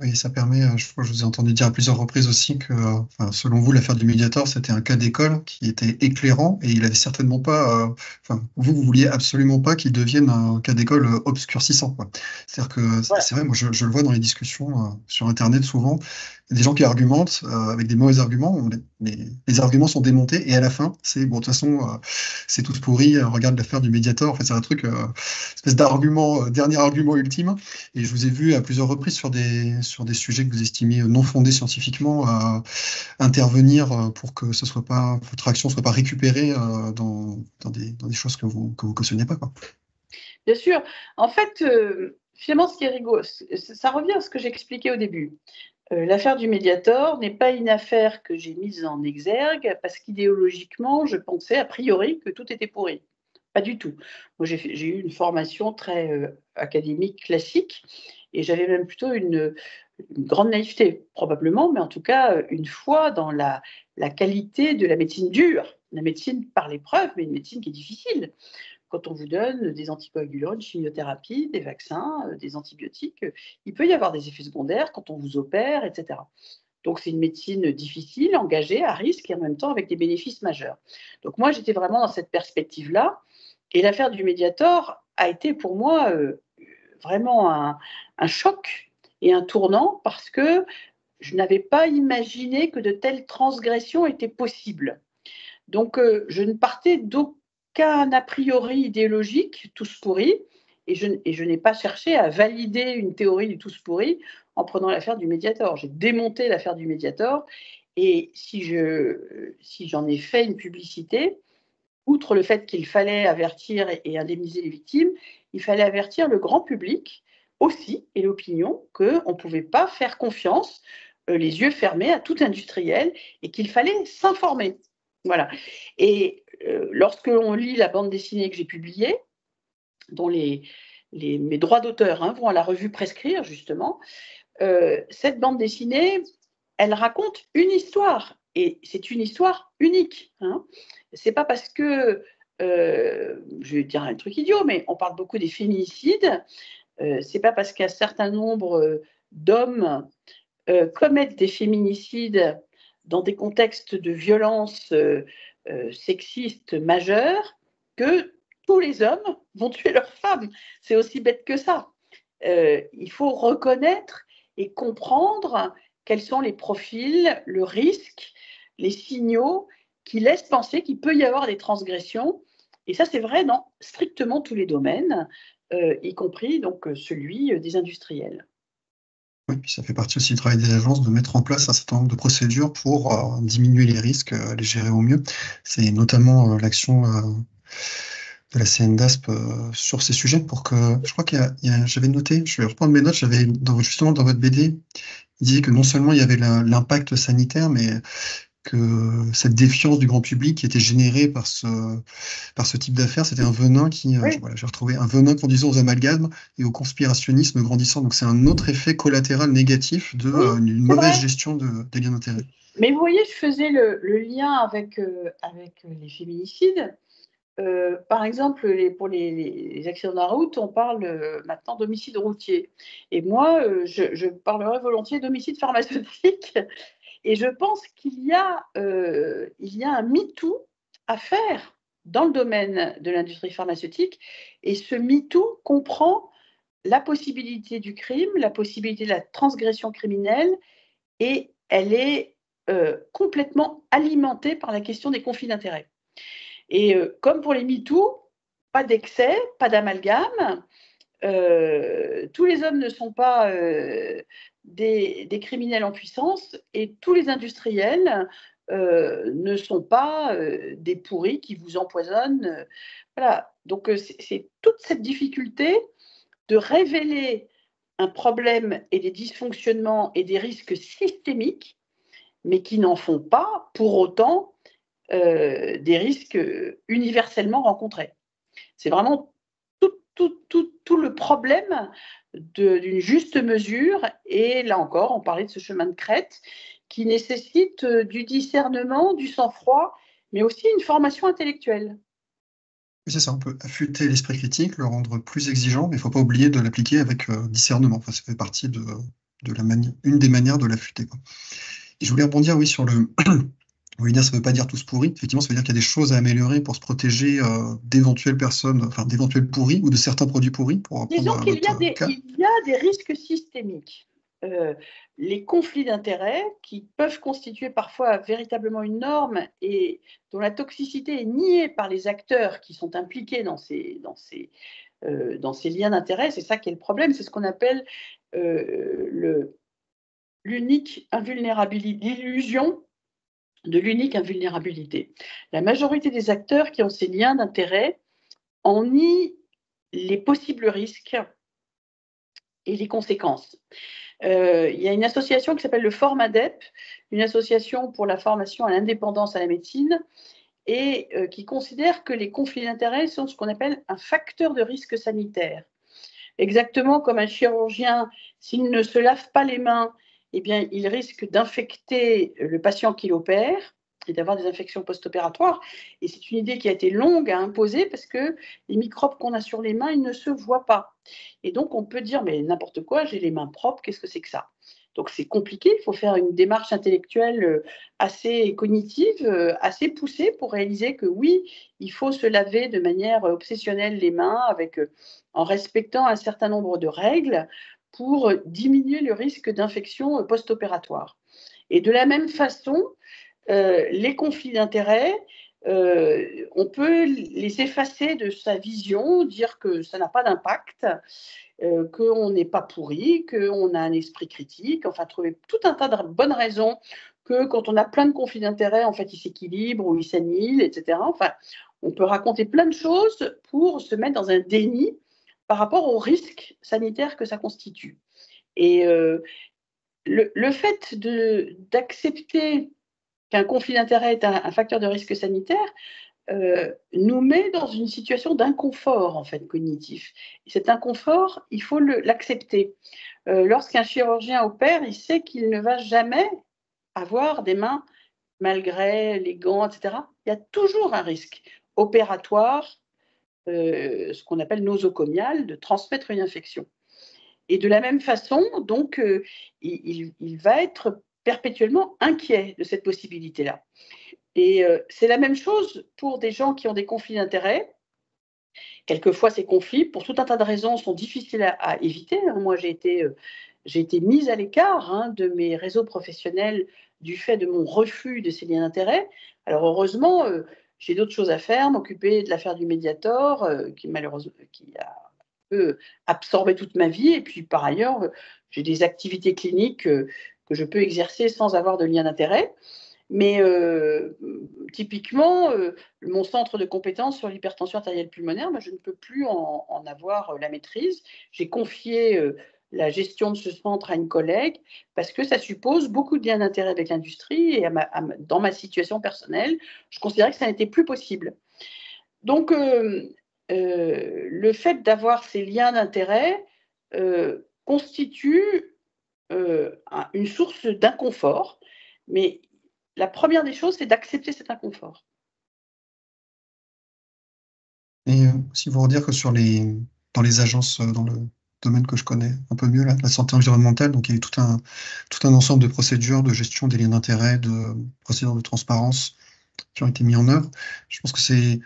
Oui, ça permet, je crois que je vous ai entendu dire à plusieurs reprises aussi que, enfin, selon vous, l'affaire du Mediator, c'était un cas d'école qui était éclairant et il avait certainement pas, enfin, vous vouliez absolument pas qu'il devienne un cas d'école obscurcissant, quoi. C'est-à-dire que Voilà. c'est vrai, moi, je le vois dans les discussions sur Internet souvent, il y a des gens qui argumentent avec des mauvais arguments, les arguments sont démontés et à la fin, c'est bon, de toute façon, c'est tous pourri, regarde l'affaire du Mediator, en fait, c'est un truc, espèce d'argument, dernier argument ultime. Et je vous ai vu à plusieurs reprises sur des sujets que vous estimiez non fondés scientifiquement intervenir pour que votre action ne soit pas récupérée dans des choses que vous cautionnez pas, quoi. Bien sûr. En fait, finalement, ce qui est rigolo, ça revient à ce que j'expliquais au début. L'affaire du Mediator n'est pas une affaire que j'ai mise en exergue parce qu'idéologiquement, je pensais a priori que tout était pourri. Pas du tout. Moi, j'ai eu une formation très académique classique et j'avais même plutôt une grande naïveté, probablement, mais en tout cas, une foi dans la qualité de la médecine dure, la médecine par l'épreuve, mais une médecine qui est difficile. Quand on vous donne des anticoagulants, une chimiothérapie, des vaccins, des antibiotiques, il peut y avoir des effets secondaires quand on vous opère, etc. Donc, c'est une médecine difficile, engagée, à risque et en même temps avec des bénéfices majeurs. Donc, moi, j'étais vraiment dans cette perspective-là. Et l'affaire du Mediator a été pour moi vraiment un choc et un tournant parce que je n'avais pas imaginé que de telles transgressions étaient possibles. Donc, je ne partais d'aucun a priori idéologique, tous pourris, et je n'ai pas cherché à valider une théorie du tous pourris en prenant l'affaire du Mediator. J'ai démonté l'affaire du Mediator, et si j'en ai fait une publicité, outre le fait qu'il fallait avertir et indemniser les victimes, il fallait avertir le grand public aussi et l'opinion qu'on ne pouvait pas faire confiance, les yeux fermés, à tout industriel et qu'il fallait s'informer. Voilà. Et lorsque l'on lit la bande dessinée que j'ai publiée, dont mes droits d'auteur vont à la revue Prescrire, justement, cette bande dessinée, elle raconte une histoire. Et c'est une histoire unique. C'est pas parce que, je vais dire un truc idiot, mais on parle beaucoup des féminicides. C'est pas parce qu'un certain nombre d'hommes commettent des féminicides dans des contextes de violence sexistes majeures que tous les hommes vont tuer leurs femmes. C'est aussi bête que ça. Il faut reconnaître et comprendre quels sont les profils, le risque, les signaux qui laissent penser qu'il peut y avoir des transgressions. Et ça, c'est vrai dans strictement tous les domaines, y compris donc celui des industriels. Oui, puis ça fait partie aussi du travail des agences de mettre en place un certain nombre de procédures pour diminuer les risques, les gérer au mieux. C'est notamment l'action de la CNDASP sur ces sujets pour que, je crois j'avais noté, je vais reprendre mes notes, justement dans votre BD, il disait que non seulement il y avait l'impact sanitaire, mais que cette défiance du grand public qui était générée par ce type d'affaires, c'était un venin Oui. voilà, j'ai retrouvé un venin conduisant aux amalgames et au conspirationnisme grandissant. Donc c'est un autre effet collatéral négatif d'une mauvaise gestion des liens d'intérêt. Mais vous voyez, je faisais le lien avec les féminicides. Par exemple, pour les accidents de la route, on parle maintenant d'homicide routier. Et moi, je parlerais volontiers d'homicide pharmaceutique. Et je pense qu'il y a un MeToo à faire dans le domaine de l'industrie pharmaceutique. Et ce MeToo comprend la possibilité du crime, la possibilité de la transgression criminelle, et elle est complètement alimentée par la question des conflits d'intérêts. Et comme pour les MeToo, pas d'excès, pas d'amalgame. Tous les hommes ne sont pas des criminels en puissance et tous les industriels ne sont pas des pourris qui vous empoisonnent. Voilà. Donc, c'est toute cette difficulté de révéler un problème et des dysfonctionnements et des risques systémiques, mais qui n'en font pas pour autant des risques universellement rencontrés. C'est vraiment tout le problème d'une juste mesure. Et là encore, on parlait de ce chemin de crête qui nécessite du discernement, du sang-froid, mais aussi une formation intellectuelle. Oui, c'est ça, on peut affûter l'esprit critique, le rendre plus exigeant, mais il ne faut pas oublier de l'appliquer avec discernement. Enfin, ça fait partie de une des manières de l'affûter. Et je voulais rebondir, oui, sur le... Oui, ça ne veut pas dire tous pourris. Effectivement, ça veut dire qu'il y a des choses à améliorer pour se protéger d'éventuelles personnes, enfin d'éventuels pourris ou de certains produits pourris, pour reprendre Disons qu'il y notre cas. y a des risques systémiques. Les conflits d'intérêts qui peuvent constituer parfois véritablement une norme et dont la toxicité est niée par les acteurs qui sont impliqués dans ces liens d'intérêt. C'est ça qui est le problème. C'est ce qu'on appelle l'unique invulnérabilité, l'illusion de l'unique invulnérabilité. La majorité des acteurs qui ont ces liens d'intérêt en nient les possibles risques et les conséquences. Il y a une association qui s'appelle le FORMADEP, une association pour la formation à l'indépendance à la médecine, et qui considère que les conflits d'intérêts sont ce qu'on appelle un facteur de risque sanitaire. Exactement comme un chirurgien, s'il ne se lave pas les mains, eh bien, il risque d'infecter le patient qu'il opère et d'avoir des infections post-opératoires. Et c'est une idée qui a été longue à imposer parce que les microbes qu'on a sur les mains, ils ne se voient pas. Et donc, on peut dire, mais n'importe quoi, j'ai les mains propres, qu'est-ce que c'est que ça ? Donc, c'est compliqué, il faut faire une démarche intellectuelle assez cognitive, assez poussée pour réaliser que oui, il faut se laver de manière obsessionnelle les mains en respectant un certain nombre de règles pour diminuer le risque d'infection post-opératoire. Et de la même façon, les conflits d'intérêts, on peut les effacer de sa vision, dire que ça n'a pas d'impact, qu'on n'est pas pourri, qu'on a un esprit critique, enfin trouver tout un tas de bonnes raisons que quand on a plein de conflits d'intérêts, en fait, ils s'équilibrent ou ils s'annihilent, etc. Enfin, on peut raconter plein de choses pour se mettre dans un déni par rapport au risque sanitaire que ça constitue. Et le fait d'accepter qu'un conflit d'intérêts est un facteur de risque sanitaire nous met dans une situation d'inconfort en fait cognitif. Et cet inconfort, il faut l'accepter. Lorsqu'un chirurgien opère, il sait qu'il ne va jamais avoir des mains malgré les gants, etc. Il y a toujours un risque opératoire, ce qu'on appelle nosocomial, de transmettre une infection. Et de la même façon, donc, il va être perpétuellement inquiet de cette possibilité-là. Et c'est la même chose pour des gens qui ont des conflits d'intérêts. Quelquefois, ces conflits, pour tout un tas de raisons, sont difficiles à éviter. Moi, j'ai été mise à l'écart de mes réseaux professionnels du fait de mon refus de ces liens d'intérêt. Alors, heureusement, j'ai d'autres choses à faire, m'occuper de l'affaire du Mediator, qui malheureusement qui a un peu absorbé toute ma vie. Et puis, par ailleurs, j'ai des activités cliniques que je peux exercer sans avoir de lien d'intérêt. Mais typiquement, mon centre de compétences sur l'hypertension artérielle pulmonaire, je ne peux plus en avoir la maîtrise. J'ai confié la gestion de ce centre à une collègue parce que ça suppose beaucoup de liens d'intérêt avec l'industrie et dans ma situation personnelle, je considérais que ça n'était plus possible. Donc, le fait d'avoir ces liens d'intérêt constitue une source d'inconfort, mais la première des choses, c'est d'accepter cet inconfort. Et aussi vous redire que dans les agences, dans le domaine que je connais un peu mieux, la santé environnementale, donc il y a eu tout un ensemble de procédures de gestion des liens d'intérêt, de procédures de transparence qui ont été mis en œuvre. Je pense que c'est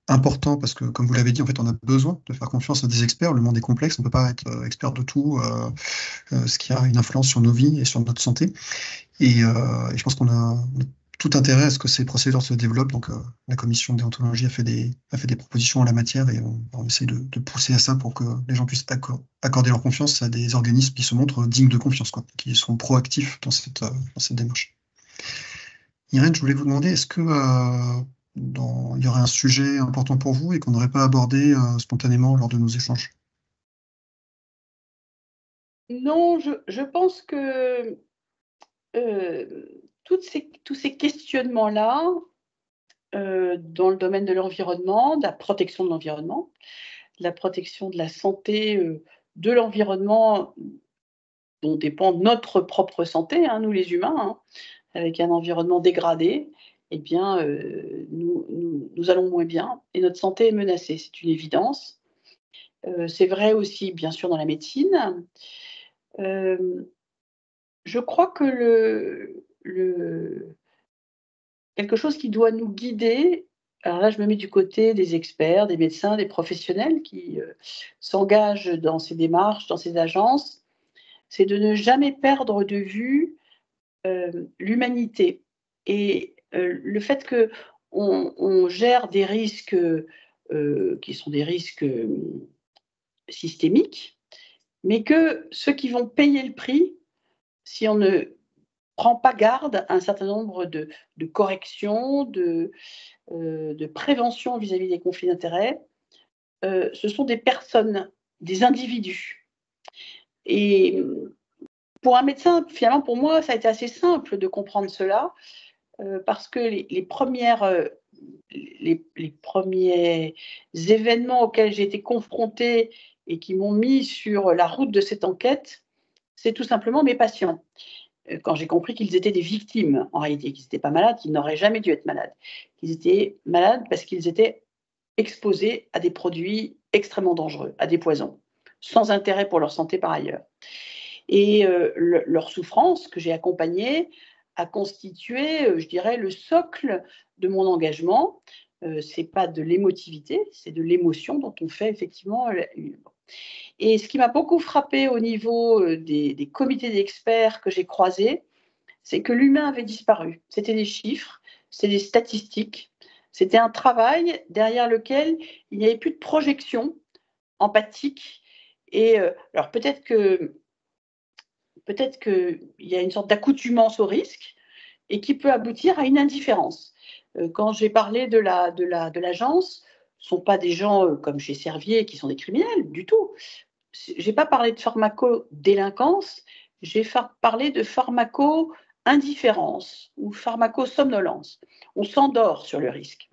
important parce que, comme vous l'avez dit, en fait, on a besoin de faire confiance à des experts. Le monde est complexe, on ne peut pas être expert de tout, ce qui a une influence sur nos vies et sur notre santé. Et je pense qu'on a tout intérêt à ce que ces procédures se développent. Donc, la commission de déontologie a fait des propositions en la matière et on essaie de pousser à ça pour que les gens puissent accorder leur confiance à des organismes qui se montrent dignes de confiance, qui sont proactifs dans cette démarche. Irène, je voulais vous demander, est-ce que il y aurait un sujet important pour vous et qu'on n'aurait pas abordé spontanément lors de nos échanges? Non, je pense que tous ces questionnements-là, dans le domaine de l'environnement, de la protection de l'environnement, de la protection de la santé, de l'environnement dont dépend notre propre santé, hein, nous les humains, hein, avec un environnement dégradé, eh bien, nous allons moins bien et notre santé est menacée, c'est une évidence. C'est vrai aussi, bien sûr, dans la médecine. Hem, je crois que quelque chose qui doit nous guider, alors là, je me mets du côté des experts, des médecins, des professionnels qui, s'engagent dans ces démarches, dans ces agences, c'est de ne jamais perdre de vue, l'humanité et le fait qu'on gère des risques, qui sont des risques, systémiques, mais que ceux qui vont payer le prix, si on ne prend pas garde à un certain nombre de corrections, de prévention vis-à-vis des conflits d'intérêts, ce sont des personnes, des individus. Et pour un médecin, finalement, pour moi, ça a été assez simple de comprendre cela, parce que les premiers événements auxquels j'ai été confrontée et qui m'ont mis sur la route de cette enquête, c'est tout simplement mes patients. Quand j'ai compris qu'ils étaient des victimes, en réalité, qu'ils n'étaient pas malades, qu'ils n'auraient jamais dû être malades. Qu'ils étaient malades parce qu'ils étaient exposés à des produits extrêmement dangereux, à des poisons, sans intérêt pour leur santé par ailleurs. Et leur souffrance que j'ai accompagnée a constitué, je dirais, le socle de mon engagement. C'est pas de l'émotivité, c'est de l'émotion dont on fait effectivement. Et ce qui m'a beaucoup frappé au niveau des comités d'experts que j'ai croisés, c'est que l'humain avait disparu. C'était des chiffres, c'était des statistiques, c'était un travail derrière lequel il n'y avait plus de projection empathique. Et alors peut-être qu'il y a une sorte d'accoutumance au risque et qui peut aboutir à une indifférence. Quand j'ai parlé de l'agence, ce ne sont pas des gens comme chez Servier qui sont des criminels du tout. Je n'ai pas parlé de pharmacodélinquance, j'ai parlé de pharmaco-indifférence ou pharmaco-somnolence. On s'endort sur le risque.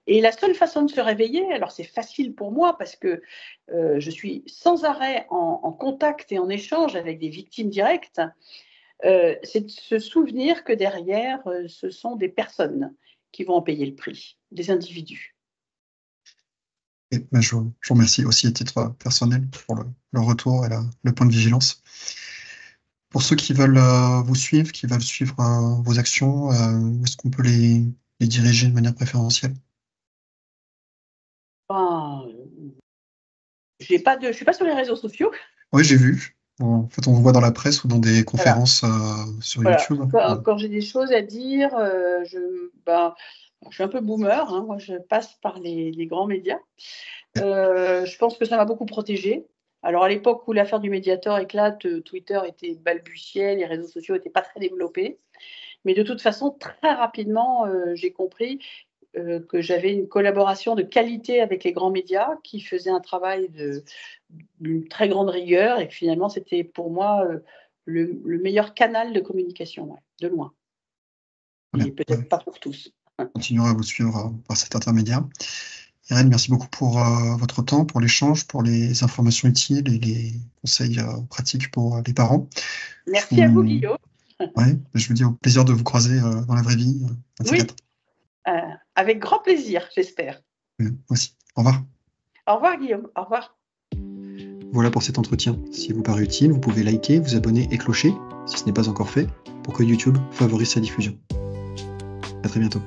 Et la seule façon de se réveiller, alors c'est facile pour moi parce que je suis sans arrêt en contact et en échange avec des victimes directes, c'est de se souvenir que derrière, ce sont des personnes qui vont en payer le prix, des individus. Et, je vous remercie aussi à titre personnel pour le retour et le point de vigilance. Pour ceux qui veulent vous suivre, qui veulent suivre vos actions, où est-ce qu'on peut les diriger de manière préférentielle? Ben, je ne suis pas sur les réseaux sociaux. Oui, j'ai vu. En fait, on vous voit dans la presse ou dans des Voilà. conférences sur Voilà. YouTube. Quand j'ai des choses à dire, je suis un peu boomer, hein, moi je passe par les grands médias. Je pense que ça m'a beaucoup protégée. Alors à l'époque où l'affaire du Mediator éclate, Twitter était balbutiait, les réseaux sociaux n'étaient pas très développés. Mais de toute façon, très rapidement, j'ai compris que j'avais une collaboration de qualité avec les grands médias qui faisaient un travail d'une très grande rigueur et que finalement, c'était pour moi le meilleur canal de communication, ouais, de loin. Et peut-être pas pour tous. On continuera à vous suivre par cet intermédiaire. Irène, merci beaucoup pour votre temps, pour l'échange, pour les informations utiles et les conseils pratiques pour les parents. Merci à vous, Guillaume. Ouais, je vous dis au plaisir de vous croiser dans la vraie vie. Oui, avec grand plaisir, j'espère. Moi aussi. Au revoir. Au revoir, Guillaume. Au revoir. Voilà pour cet entretien. S'il vous paraît utile, vous pouvez liker, vous abonner et clocher, si ce n'est pas encore fait, pour que YouTube favorise sa diffusion. À très bientôt.